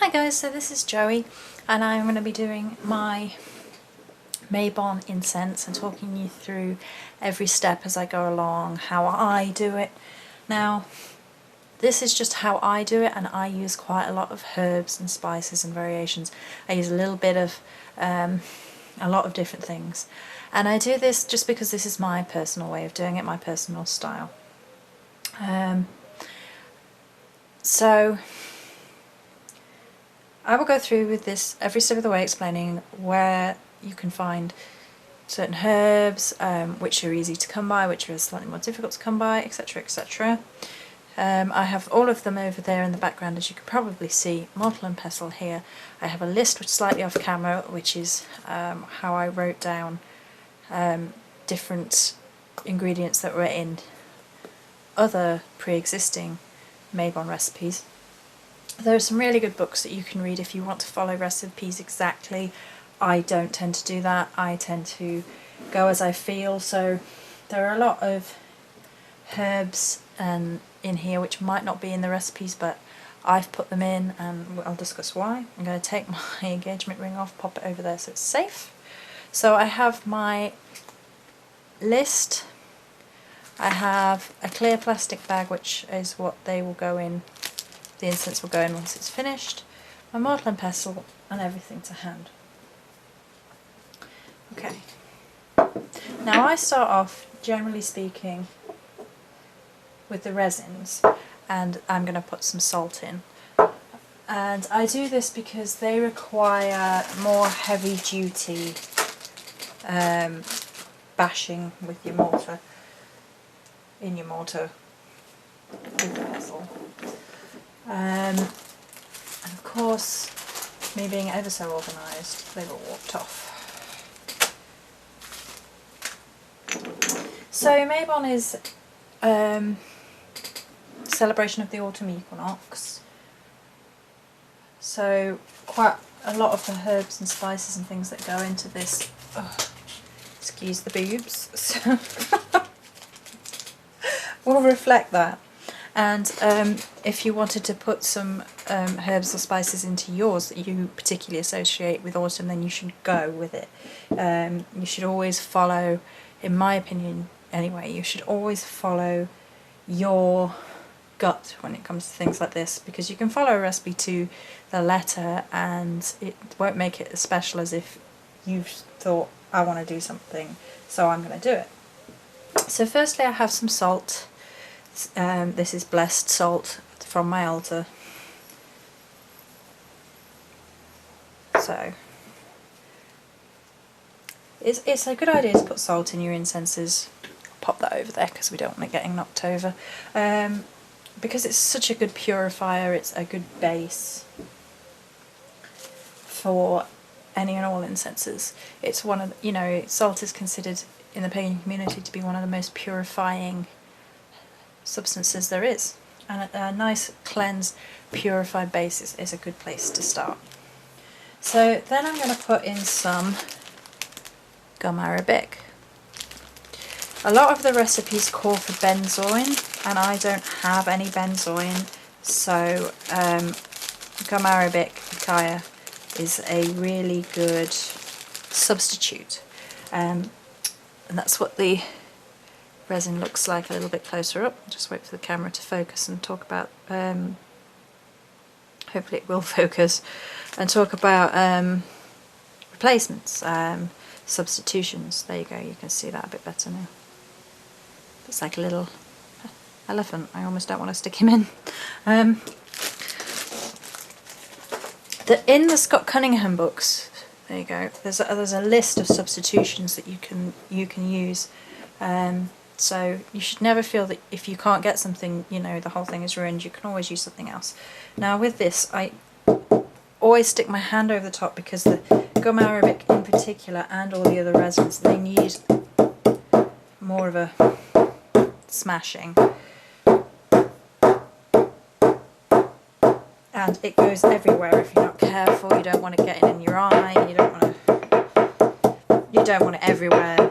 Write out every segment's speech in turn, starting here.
Hi guys, so this is Joey and I'm going to be doing my Mabon Incense and talking you through every step as I go along, how I do it. Now, this is just how I do it, and I use quite a lot of herbs and spices and variations. I use a little bit of a lot of different things, and I do this just because this is my personal way of doing it, my personal style. So I will go through with this every step of the way, explaining where you can find certain herbs, which are easy to come by, which are slightly more difficult to come by, etc, etc. I have all of them over there in the background, as you can probably see. Mortar and pestle here. I have a list which is slightly off camera, which is how I wrote down different ingredients that were in other pre-existing Mabon recipes. There are some really good books that you can read if you want to follow recipes exactly. I don't tend to do that. I tend to go as I feel. So there are a lot of herbs in here which might not be in the recipes, but I've put them in and I'll discuss why. I'm going to take my engagement ring off, pop it over there so it's safe. So I have my list. I have a clear plastic bag, which is what they will go in. The incense will go in once it's finished. My mortar and pestle and everything to hand. Okay. Now I start off, generally speaking, with the resins, and I'm going to put some salt in. And I do this because they require more heavy duty bashing with your mortar, in your mortar with the pestle. And of course, me being ever so organised, they've all walked off. So Mabon is celebration of the autumn equinox. So quite a lot of the herbs and spices and things that go into this, excuse the boobs, will reflect that. And if you wanted to put some herbs or spices into yours that you particularly associate with autumn, then you should go with it. You should always follow, in my opinion anyway, you should always follow your gut when it comes to things like this, because you can follow a recipe to the letter and it won't make it as special as if you've thought, I want to do something, so I'm going to do it. So firstly I have some salt. This is blessed salt from my altar. So it's a good idea to put salt in your incenses. Pop that over there because we don't want it getting knocked over. Because it's such a good purifier, it's a good base for any and all incenses. It's one of, salt is considered in the pagan community to be one of the most purifying substances there is, and a nice cleansed purified base is a good place to start. So then I'm going to put in some gum arabic. A lot of the recipes call for benzoin and I don't have any benzoin, so gum arabic Kaya is a really good substitute, and that's what the resin looks like a little bit closer up. Just wait for the camera to focus and talk about, hopefully it will focus, and talk about replacements, substitutions. There you go, you can see that a bit better now. It's like a little elephant. I almost don't want to stick him in. In the Scott Cunningham books, there you go, there's a list of substitutions that you can use. So you should never feel that if you can't get something, the whole thing is ruined. You can always use something else. Now with this, I always stick my hand over the top because the gum arabic in particular and all the other resins, they need more of a smashing. And it goes everywhere if you're not careful. You don't want it getting in your eye. You don't want it everywhere.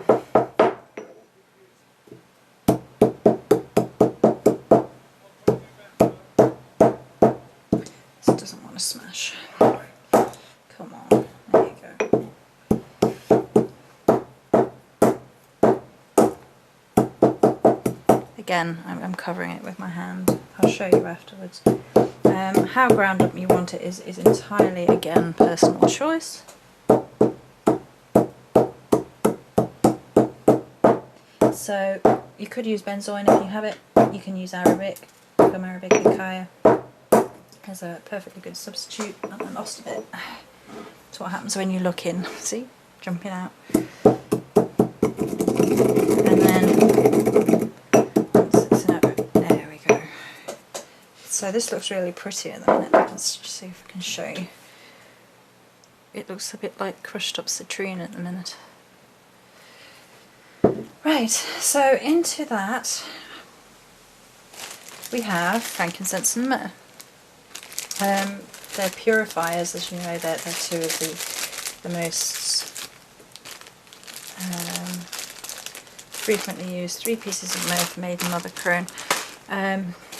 doesn't want to smash. Come on, there you go. Again, I'm covering it with my hand. I'll show you afterwards. How ground up you want it is entirely, again, personal choice. So you could use benzoin if you have it. You can use Arabic, gum Arabic Ikaya as a perfectly good substitute. And I lost a bit. That's what happens when you look in. See? Jumping out. And then there we go. So this looks really pretty at the minute. Let's just see if I can show you. It looks a bit like crushed up citrine at the minute. Right, so into that we have frankincense and myrrh. They're purifiers, as you know. They're two of the most frequently used. 3 pieces of myrrh for maiden mother crone.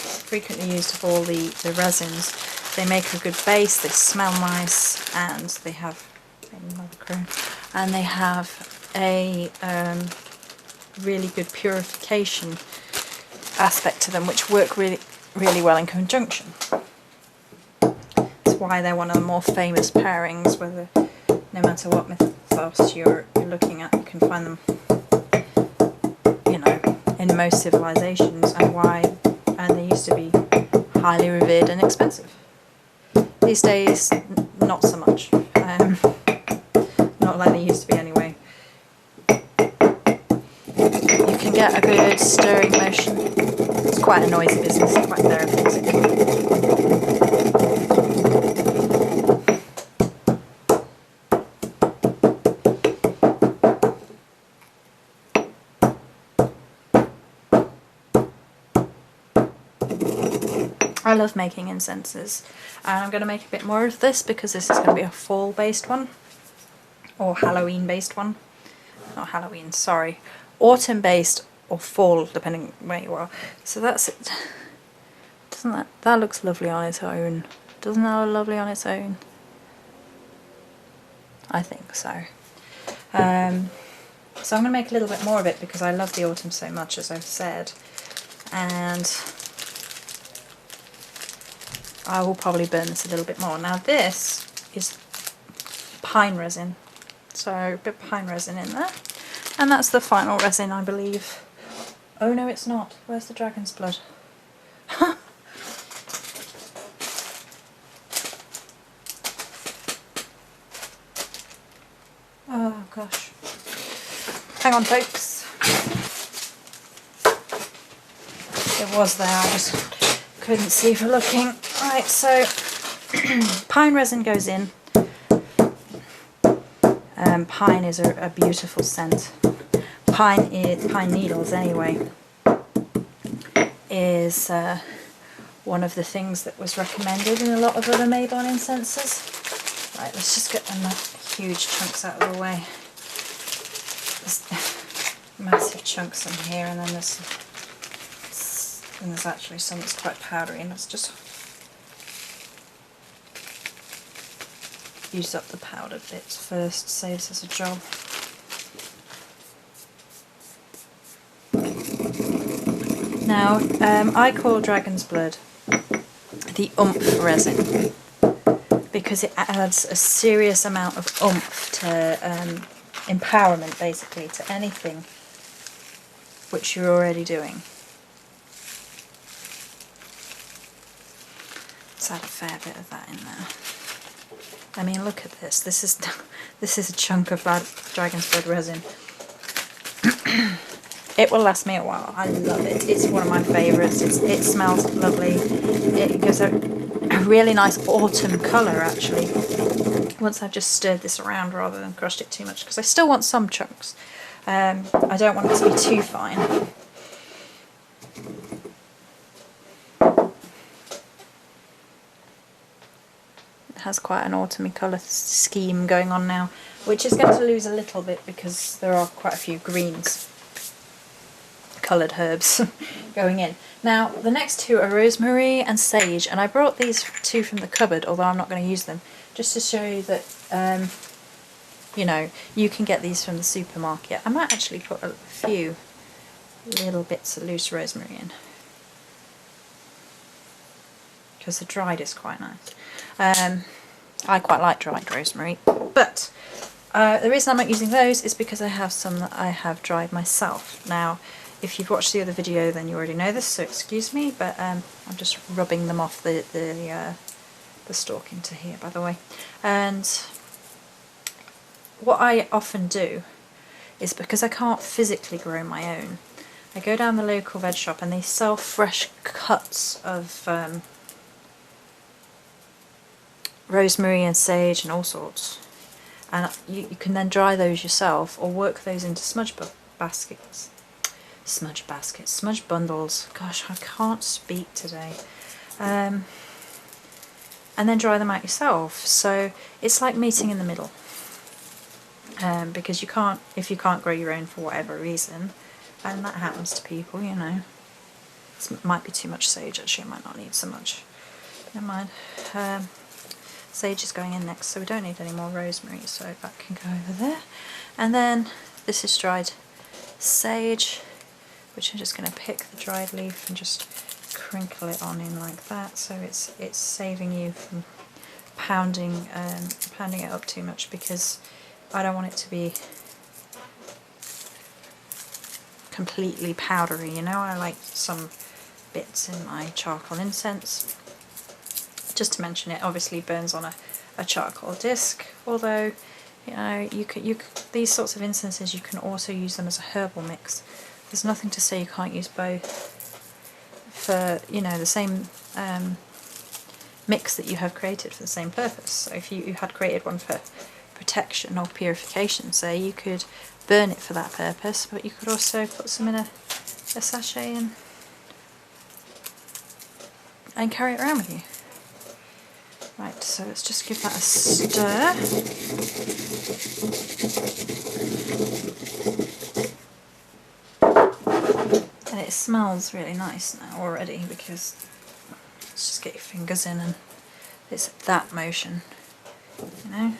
Frequently used of all the resins. They make a good base, they smell nice, and they have maiden mother crone, and they have a really good purification aspect to them, which work really well in conjunction. That's why they're one of the more famous pairings, whether no matter what mythos you're looking at, you can find them, you know, in most civilizations, and they used to be highly revered and expensive. These days, not so much. Not like they used to be anyway. You can get a good stirring motion. It's quite a noisy business, quite therapeutic. I love making incenses, and I'm going to make a bit more of this because this is going to be a fall based one, or Halloween based one. Not Halloween, sorry. Autumn based or fall, depending where you are. So that's it. Doesn't that looks lovely on its own? Doesn't that look lovely on its own? I think so. So I'm going to make a little bit more of it because I love the autumn so much, as I've said, and I will probably burn this a little bit more. Now this is pine resin, so a bit of pine resin in there. And that's the final resin, I believe. Oh no, it's not. Where's the dragon's blood? Oh gosh. Hang on, folks. It was there, I just couldn't see for looking. Right, so pine resin goes in. Pine is a beautiful scent. Pine needles, anyway, is one of the things that was recommended in a lot of other Mabon incenses. Right, let's just get them huge chunks out of the way. There's massive chunks in here, and then there's actually some that's quite powdery, and let's just use up the powdered bits first, saves us a job. Now, I call dragon's blood the oomph resin because it adds a serious amount of oomph to empowerment, basically, to anything which you're already doing. Let's add a fair bit of that in there. I mean, look at this. This is a chunk of dragon's blood resin. It will last me a while. I love it. It's one of my favourites. It smells lovely. It gives a really nice autumn colour, actually. Once I've just stirred this around rather than crushed it too much, because I still want some chunks. I don't want it to be too fine. Has quite an autumny colour scheme going on now, which is going to lose a little bit because there are quite a few greens coloured herbs going in. Now the next two are rosemary and sage, and I brought these two from the cupboard, although I'm not going to use them, just to show you that you know, you can get these from the supermarket. I might actually put a few little bits of loose rosemary in, because the dried is quite nice. I quite like dried rosemary, but the reason I'm not using those is because I have some that I have dried myself. Now, if you've watched the other video, then you already know this, so excuse me, but I'm just rubbing them off the stalk into here, by the way. And what I often do is, because I can't physically grow my own, I go down the local veg shop and they sell fresh cuts of rosemary and sage and all sorts, and you can then dry those yourself or work those into smudge bundles, gosh, I can't speak today, and then dry them out yourself. So it's like meeting in the middle, because if you can't grow your own for whatever reason, and that happens to people, you know. This might be too much sage, actually, I might not need so much. Never mind. Sage is going in next, so we don't need any more rosemary, so that can go over there. And then this is dried sage, which I'm just going to pick the dried leaf and just crinkle it on in like that, so it's saving you from pounding it up too much, because I don't want it to be completely powdery, you know. I like some bits in my charcoal incense. Just to mention, it obviously burns on a charcoal disc, although, you know, these sorts of incenses, you can also use them as a herbal mix. There's nothing to say you can't use both for, you know, the same mix that you have created for the same purpose. So if you had created one for protection or purification, say, you could burn it for that purpose, but you could also put some in a sachet and carry it around with you. Right, so let's just give that a stir. And it smells really nice now already, because let's just get your fingers in and it's that motion, you know.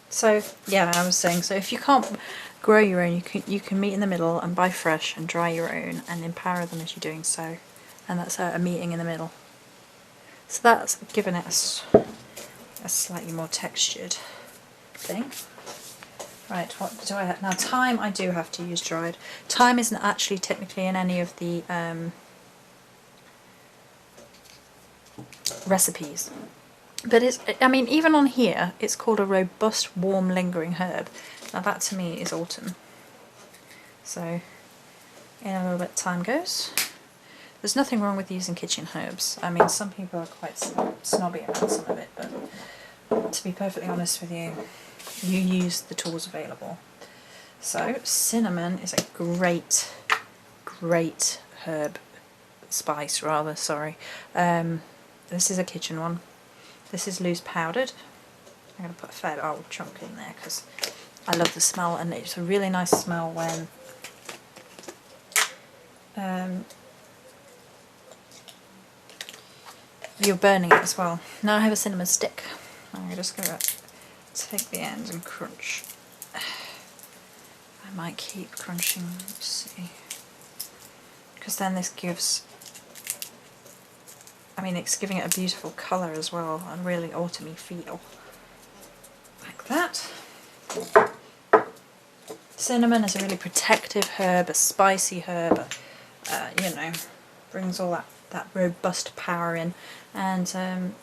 So yeah, I was saying, so if you can't grow your own, you can meet in the middle and buy fresh and dry your own and empower them as you're doing so, and that's a meeting in the middle. So that's given it a slightly more textured thing. Right, what do I have? Now thyme I do have to use dried. Thyme isn't actually technically in any of the recipes. But it's, I mean, even on here, it's called a robust, warm, lingering herb. Now that to me is autumn. So in a little bit time goes. There's nothing wrong with using kitchen herbs. I mean, some people are quite snobby about some of it, but to be perfectly honest with you, you use the tools available. So cinnamon is a great herb, spice rather, sorry. This is a kitchen one. This is loose powdered. I'm going to put a fair old chunk in there because I love the smell, and it's a really nice smell when you're burning it as well. Now I have a cinnamon stick. I'm just going to take the ends and crunch. I might keep crunching, let's see, because then this gives, I mean, it's giving it a beautiful colour as well, and really autumny feel. Like that. Cinnamon is a really protective herb, a spicy herb, you know, brings all that robust power in, and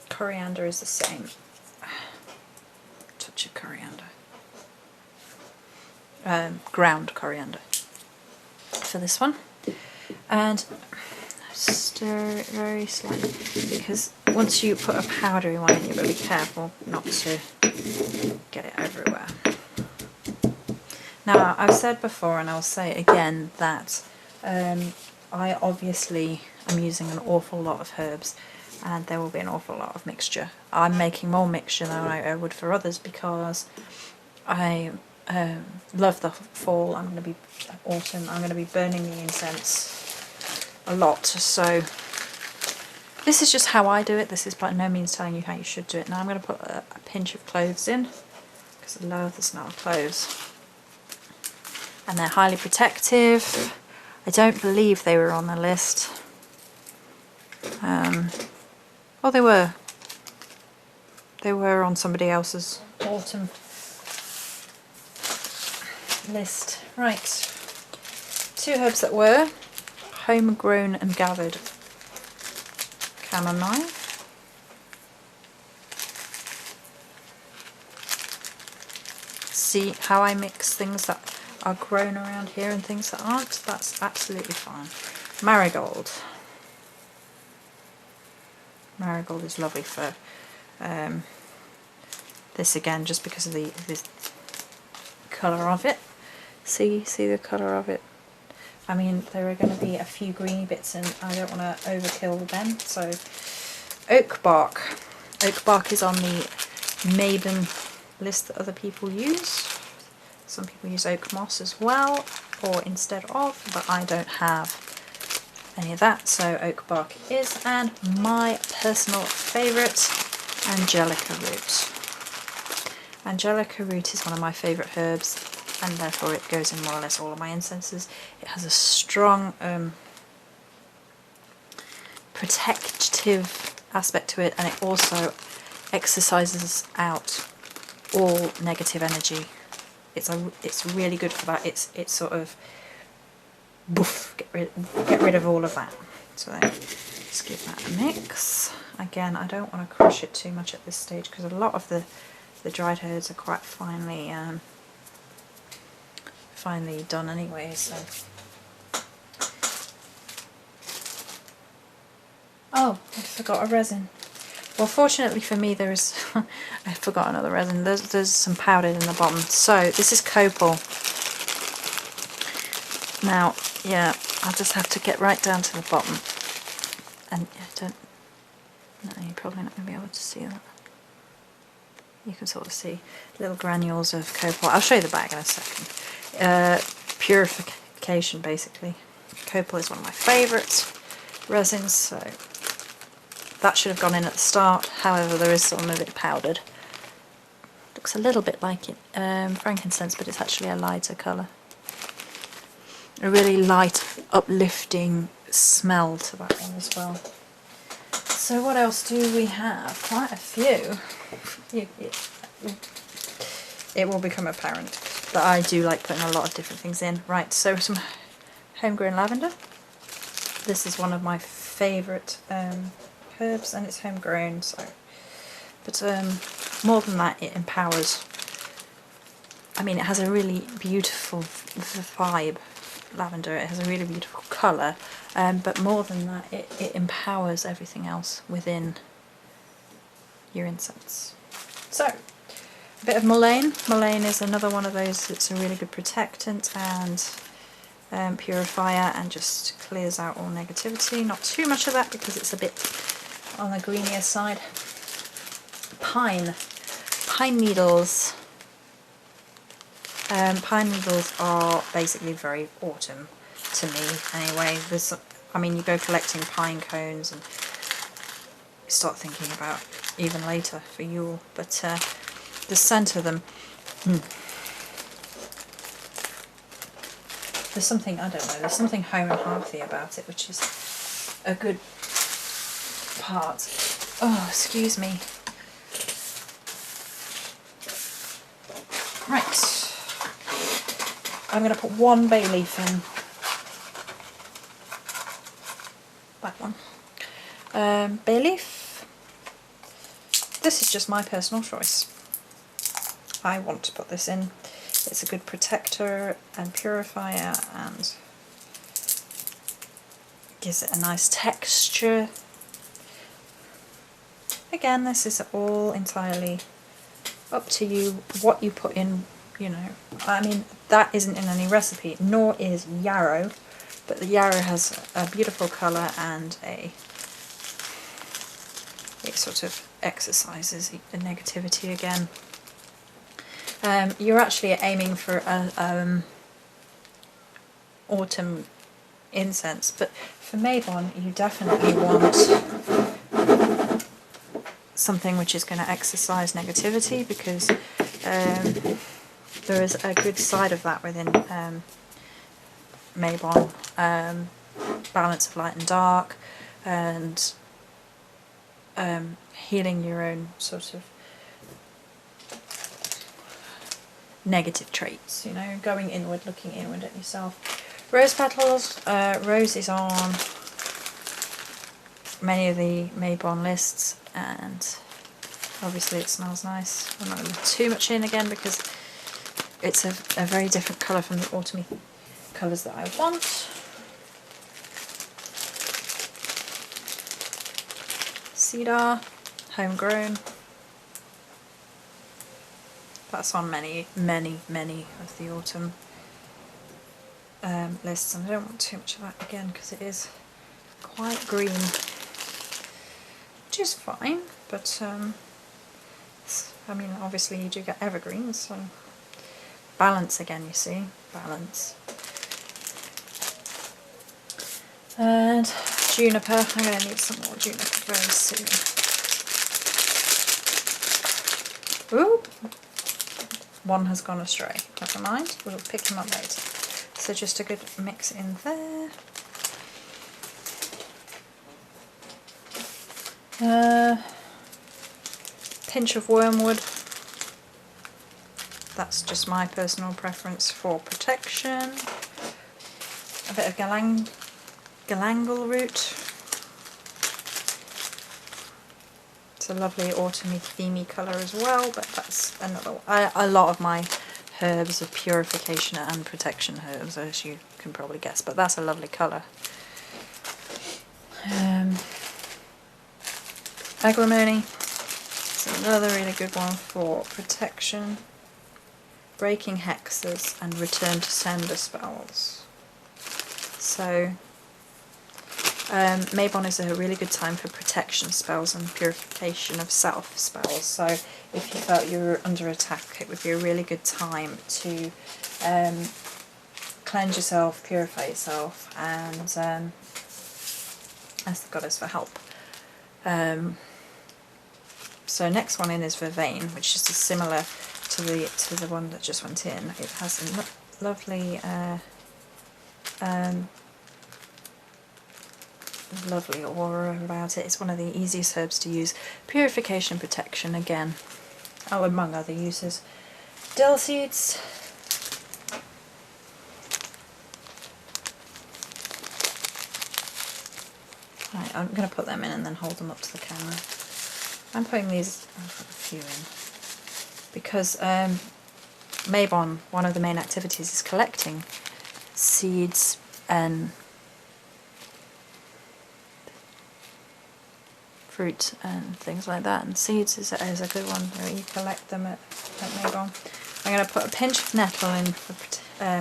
coriander is the same. Touch of coriander. Ground coriander for this one. And stir it very slightly, because once you put a powdery one in, you've got to be careful not to get it everywhere. Now, I've said before, and I'll say it again, that I obviously am using an awful lot of herbs, and there will be an awful lot of mixture. I'm making more mixture than I would for others, because I love the fall. Autumn. I'm going to be burning the incense a lot. So this is just how I do it. This is by no means telling you how you should do it. Now I'm going to put a pinch of cloves in because I love the smell of cloves. And they're highly protective. I don't believe they were on the list. Oh, they were. They were on somebody else's autumn list. Right. 2 herbs that were homegrown and gathered chamomile. See how I mix things that are grown around here and things that aren't? That's absolutely fine. Marigold. Marigold is lovely for this again, just because of the colour of it. See the colour of it? I mean, there are going to be a few greeny bits and I don't want to overkill them. So oak bark. Oak bark is on the Mabon list that other people use. Some people use oak moss as well, or instead of, but I don't have any of that, so oak bark is. And my personal favourite, angelica root. Angelica root is one of my favourite herbs, and therefore it goes in more or less all of my incenses. It has a strong protective aspect to it, and it also exercises out all negative energy. It's really good for that. It's sort of boof, get rid of all of that. So then just give that a mix. Again, I don't want to crush it too much at this stage because a lot of the dried herbs are quite finely done anyway. So oh, I forgot a resin. Well, fortunately for me, there is I forgot another resin. There's some powdered in the bottom. So this is copal. Now, yeah, I'll just have to get right down to the bottom, and no, you're probably not going to be able to see that. You can sort of see little granules of copal. I'll show you the bag in a second. Purification, basically. Copal is one of my favourite resins, so that should have gone in at the start. However, there is some of it powdered. Looks a little bit like it, frankincense, but it's actually a lighter colour. A really light, uplifting smell to that one as well. So what else do we have? Quite a few. It will become apparent that I do like putting a lot of different things in. Right, so some homegrown lavender. This is one of my favourite herbs, and it's homegrown. So, but more than that, it empowers. I mean, it has a really beautiful vibe. Lavender, it has a really beautiful colour, but more than that, it empowers everything else within your incense. So, a bit of mullein. Mullein is another one of those that's a really good protectant and purifier, and just clears out all negativity. Not too much of that because it's a bit on the greenier side. Pine needles. Pine needles are basically very autumn to me anyway. I mean, you go collecting pine cones and you start thinking about even later for Yule, but the scent of them, there's something, I don't know, there's something home and hearthy about it, which is a good part. Oh, excuse me. Right. I'm going to put one bay leaf in. That one. Bay leaf. This is just my personal choice. I want to put this in. It's a good protector and purifier, and gives it a nice texture. Again, this is all entirely up to you, what you put in. You know, I mean, that isn't in any recipe, nor is yarrow, but the yarrow has a beautiful colour, and it sort of exercises the negativity again. You're actually aiming for a autumn incense, but for Mabon you definitely want something which is going to exercise negativity, because there is a good side of that within Mabon, balance of light and dark, and healing your own sort of negative traits, you know, going inward, looking inward at yourself. Rose petals, rose is on many of the Mabon lists, and obviously it smells nice. I'm not going to put too much in again because it's a very different colour from the autumny colours that I want. Cedar, homegrown. That's on many of the autumn lists, and I don't want too much of that again because it is quite green, which is fine, but I mean, obviously you do get evergreens, so balance again, you see, balance. And juniper, I'm going to need some more juniper very soon. Ooh, one has gone astray, never mind, we'll pick him up later. So just a good mix in there. Pinch of wormwood. That's just my personal preference for protection. A bit of galangal root. It's a lovely autumny themey colour as well, but that's another one. A lot of my herbs are purification and protection herbs, as you can probably guess, but that's a lovely colour. Agrimony, it's another really good one for protection. Breaking hexes and return to sender spells. So Mabon is a really good time for protection spells and purification of self spells. So if you felt you were under attack, it would be a really good time to cleanse yourself, purify yourself, and ask the goddess for help. So next one in is Vervain, which is similar to the one that just went in. It has a lovely lovely aura about it. It's one of the easiest herbs to use. Purification, protection again, among other uses. Dill seeds. Right, I'm going to put them in and then hold them up to the camera. I'm putting these, I'll put a few in, because Mabon, one of the main activities is collecting seeds and fruit and things like that, and seeds is a good one where you collect them at Mabon. I'm going to put a pinch of nettle in for,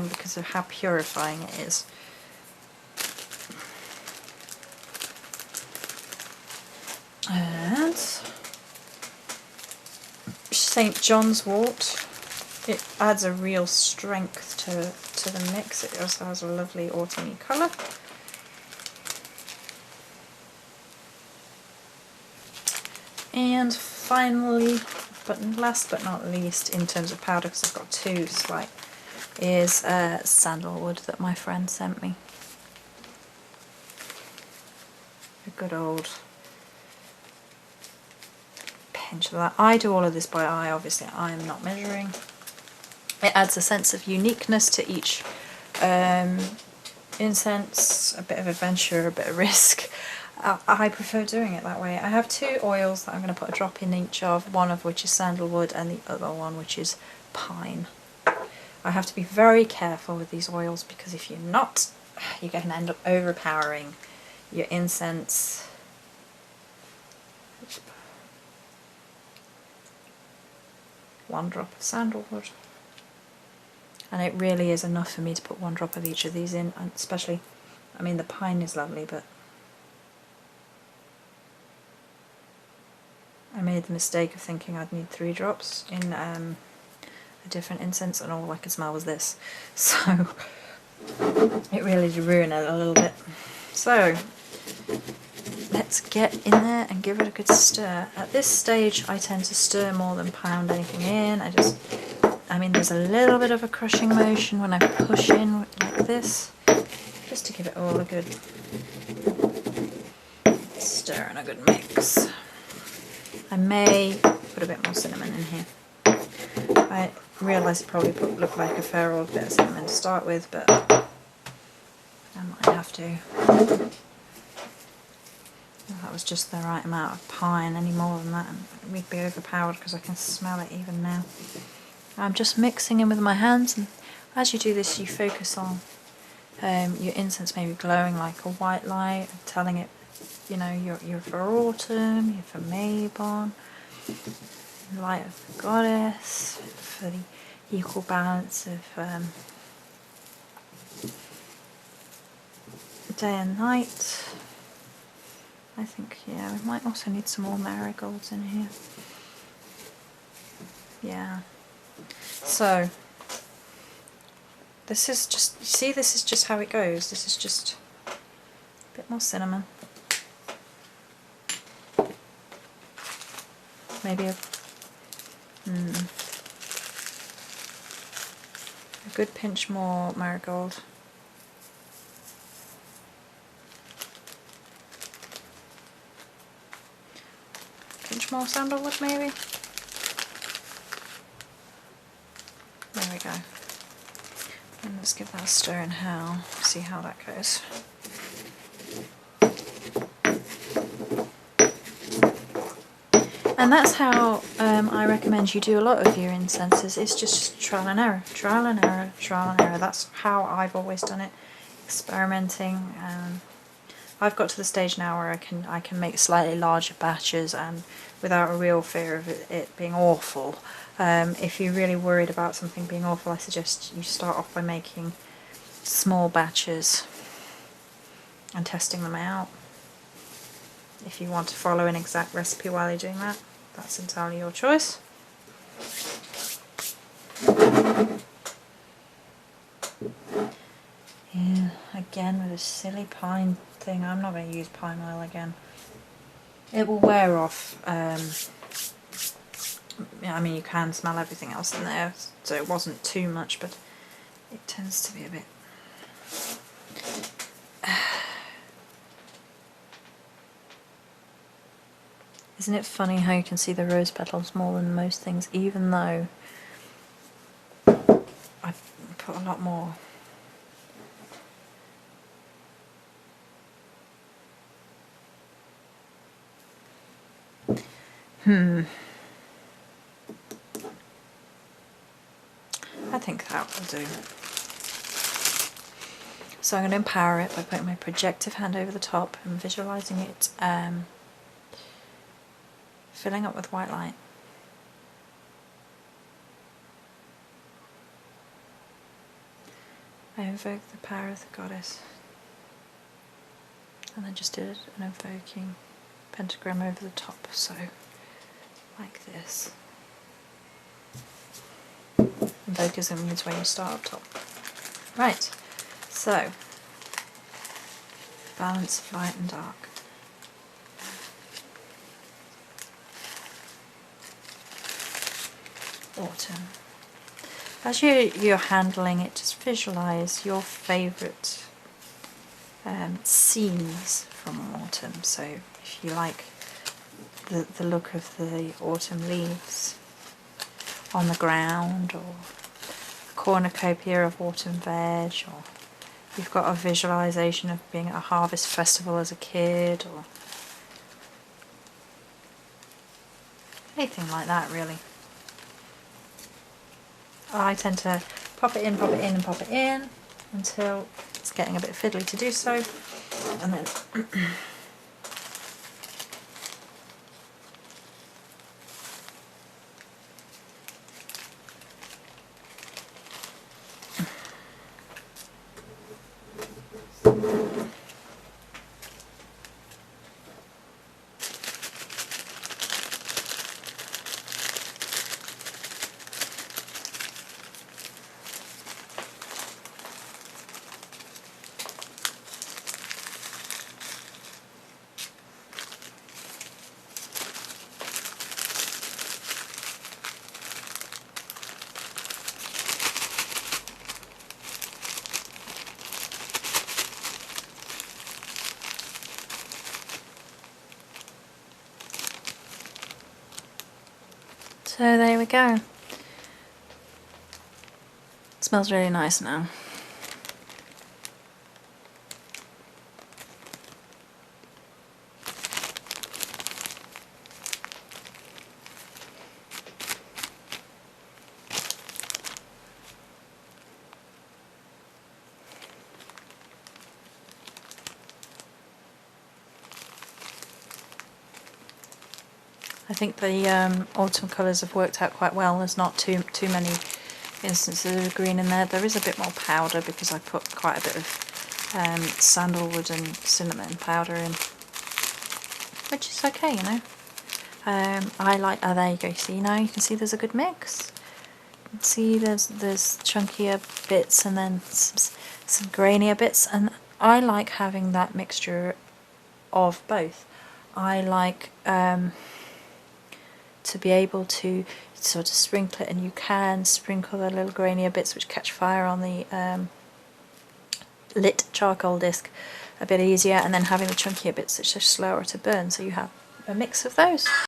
because of how purifying it is. And St. John's wort. It adds a real strength to the mix. It also has a lovely autumny colour. And finally, but last but not least, in terms of powder, because I've got two slight, is sandalwood that my friend sent me. A good old pinch of that. I do all of this by eye, obviously I am not measuring. It adds a sense of uniqueness to each incense, a bit of adventure, a bit of risk. I prefer doing it that way. I have two oils that I'm going to put a drop in each of, one of which is sandalwood and the other one which is pine. I have to be very careful with these oils, because if you're not, you're going to end up overpowering your incense. One drop of sandalwood. And it really is enough for me to put one drop of each of these in, and especially, I mean, the pine is lovely, but I made the mistake of thinking I'd need 3 drops in, I a different incense and all I could smell was this. So it really did ruin it a little bit. So let's get in there and give it a good stir. At this stage I tend to stir more than pound anything in. I mean there's a little bit of a crushing motion when I push in like this, just to give it all a good stir and a good mix. I may put a bit more cinnamon in here. I realise it probably looked like a fair old bit of cinnamon to start with, but I might have to. That was just the right amount of pine. Any more than that and we'd be overpowered because I can smell it even now. I'm just mixing in with my hands, and as you do this you focus on your incense maybe glowing like a white light and telling it, you know, you're for autumn, you're for Mabon, light of the goddess, for the equal balance of day and night. I think, yeah, we might also need some more marigolds in here. Yeah. So, this is just, you see, this is just how it goes. This is just a bit more cinnamon. Maybe a good pinch more marigold. Pinch more sandalwood maybe. There we go. And let's give that a stir in hell, see how that goes. And that's how I recommend you do a lot of your incenses. It's just trial and error, trial and error, trial and error. That's how I've always done it, experimenting. I've got to the stage now where I can make slightly larger batches and without a real fear of it being awful. If you're really worried about something being awful, I suggest you start off by making small batches and testing them out. If you want to follow an exact recipe while you're doing that, that's entirely your choice. Yeah, again with a silly pine thing, I'm not going to use pine oil again. It will wear off. Yeah, I mean you can smell everything else in there, so it wasn't too much, but it tends to be a bit... Isn't it funny how you can see the rose petals more than most things, even though I've put a lot more. I think that will do. So I'm going to empower it by putting my projective hand over the top and visualising it filling up with white light. I invoke the power of the goddess, and then just did an invoking pentagram over the top, so like this. Invocism means when you start up top. Right, so balance of light and dark. Autumn. As you're handling it, just visualise your favourite scenes from autumn. So if you like the look of the autumn leaves on the ground, or a cornucopia of autumn veg, or you've got a visualisation of being at a harvest festival as a kid, or anything like that really. I tend to pop it in and pop it in until it's getting a bit fiddly to do so, and then So there we go. It smells really nice now. I think the autumn colours have worked out quite well. There's not too many instances of green in there. There is a bit more powder because I put quite a bit of sandalwood and cinnamon powder in, which is okay, you know. I like. Oh, there you go. See, now you can see there's a good mix. See, there's chunkier bits and then some grainier bits, and I like having that mixture of both. I like to be able to sort of sprinkle it, and you can sprinkle the little grainier bits which catch fire on the lit charcoal disc a bit easier, and then having the chunkier bits which are slower to burn, so you have a mix of those.